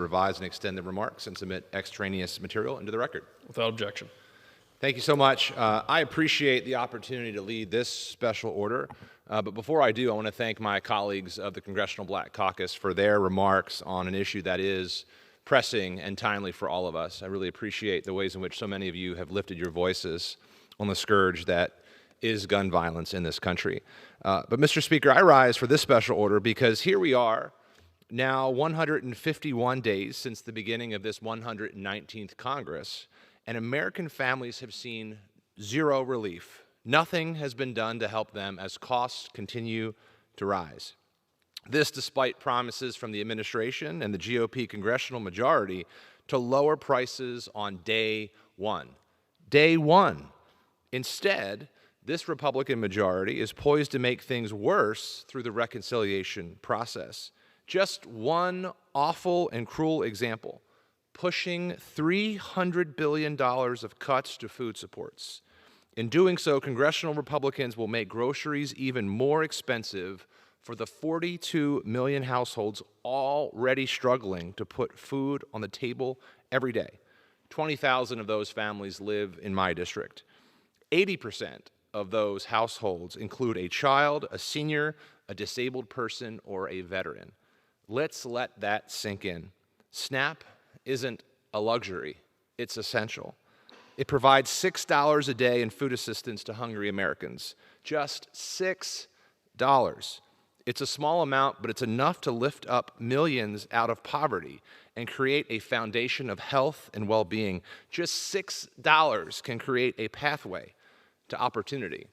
Revise and extend the remarks and submit extraneous material into the record. Without objection. Thank you so much. I appreciate the opportunity to lead this special order, but before I do, I want to thank my colleagues of the Congressional Black Caucus for their remarks on an issue that is pressing and timely for all of us. I really appreciate the ways in which so many of you have lifted your voices on the scourge that is gun violence in this country. But Mr. Speaker, I rise for this special order because here we are, now 151 days since the beginning of this 119th Congress, and American families have seen zero relief. Nothing has been done to help them as costs continue to rise. This despite promises from the administration and the GOP congressional majority to lower prices on day one. Day one. Instead, this Republican majority is poised to make things worse through the reconciliation process. Just one awful and cruel example, pushing $300 billion of cuts to food supports. In doing so, congressional Republicans will make groceries even more expensive for the 42 million households already struggling to put food on the table every day. 20,000 of those families live in my district. 80% of those households include a child, a senior, a disabled person, or a veteran. Let's let that sink in. SNAP isn't a luxury, it's essential. It provides $6 a day in food assistance to hungry Americans. Just $6. It's a small amount, but it's enough to lift up millions out of poverty and create a foundation of health and well-being. Just $6 can create a pathway to opportunity.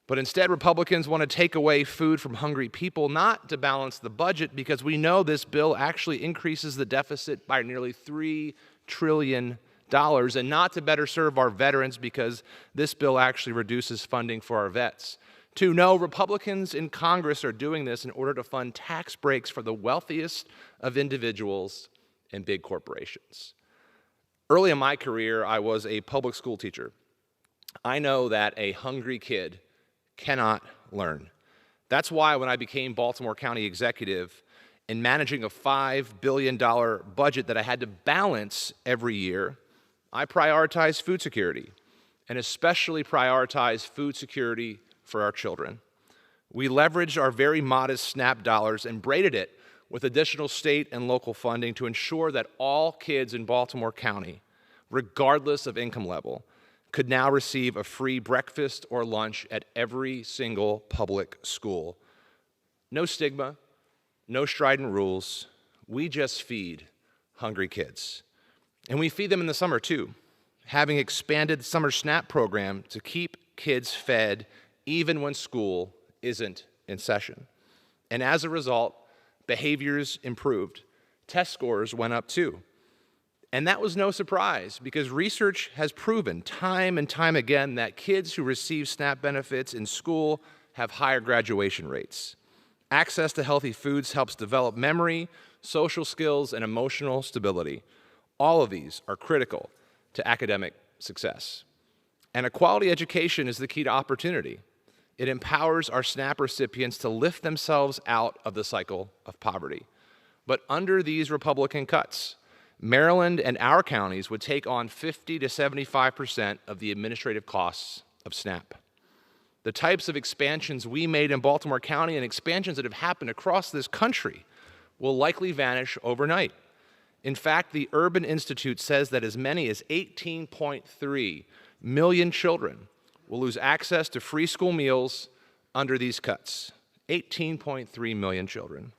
But instead, Republicans want to take away food from hungry people, not to balance the budget, because we know this bill actually increases the deficit by nearly $3 trillion, and not to better serve our veterans, because this bill actually reduces funding for our vets. No, Republicans in Congress are doing this in order to fund tax breaks for the wealthiest of individuals and big corporations. Early in my career, I was a public school teacher. I know that a hungry kid cannot learn. That's why when I became Baltimore County executive and managing a $5 billion budget that I had to balance every year, I prioritized food security, and especially prioritized food security for our children. We leveraged our very modest SNAP dollars and braided it with additional state and local funding to ensure that all kids in Baltimore County, regardless of income level, could now receive a free breakfast or lunch at every single public school. No stigma, no strident rules. We just feed hungry kids. And we feed them in the summer too, having expanded the summer SNAP program to keep kids fed even when school isn't in session. And as a result, behaviors improved. Test scores went up too. And that was no surprise, because research has proven time and time again that kids who receive SNAP benefits in school have higher graduation rates. Access to healthy foods helps develop memory, social skills, and emotional stability. All of these are critical to academic success. And a quality education is the key to opportunity. It empowers our SNAP recipients to lift themselves out of the cycle of poverty. But under these Republican cuts, Maryland and our counties would take on 50 to 75% of the administrative costs of SNAP. The types of expansions we made in Baltimore County and expansions that have happened across this country will likely vanish overnight. In fact, the Urban Institute says that as many as 18.3 million children will lose access to free school meals under these cuts. 18.3 million children.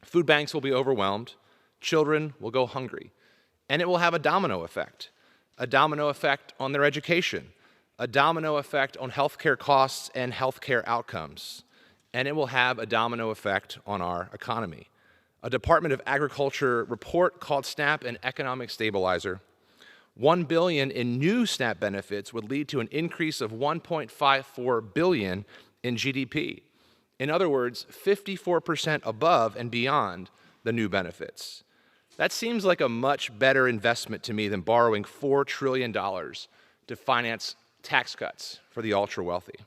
Food banks will be overwhelmed. Children will go hungry, and it will have a domino effect on their education, a domino effect on healthcare costs and healthcare outcomes, and it will have a domino effect on our economy. A Department of Agriculture report called SNAP an economic stabilizer. $1 billion in new SNAP benefits would lead to an increase of $1.54 billion in GDP. In other words, 54% above and beyond the new benefits. That seems like a much better investment to me than borrowing $4 trillion to finance tax cuts for the ultra-wealthy.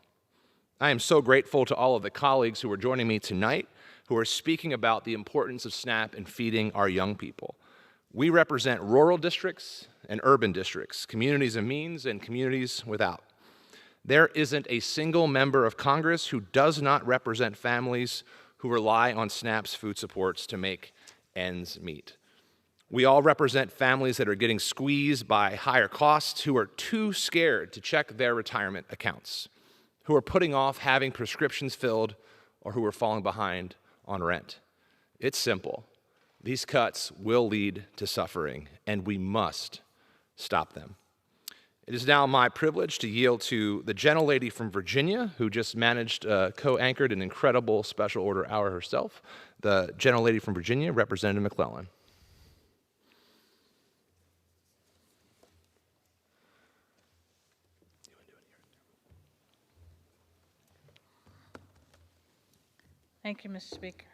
I am so grateful to all of the colleagues who are joining me tonight, who are speaking about the importance of SNAP in feeding our young people. We represent rural districts and urban districts, communities of means and communities without. There isn't a single member of Congress who does not represent families who rely on SNAP's food supports to make ends meet. We all represent families that are getting squeezed by higher costs, who are too scared to check their retirement accounts, who are putting off having prescriptions filled, or who are falling behind on rent. It's simple. These cuts will lead to suffering, and we must stop them. It is now my privilege to yield to the gentlelady from Virginia, who just co-anchored an incredible special order hour herself, the gentlelady from Virginia, Representative McClellan. Thank you, Mr. Speaker.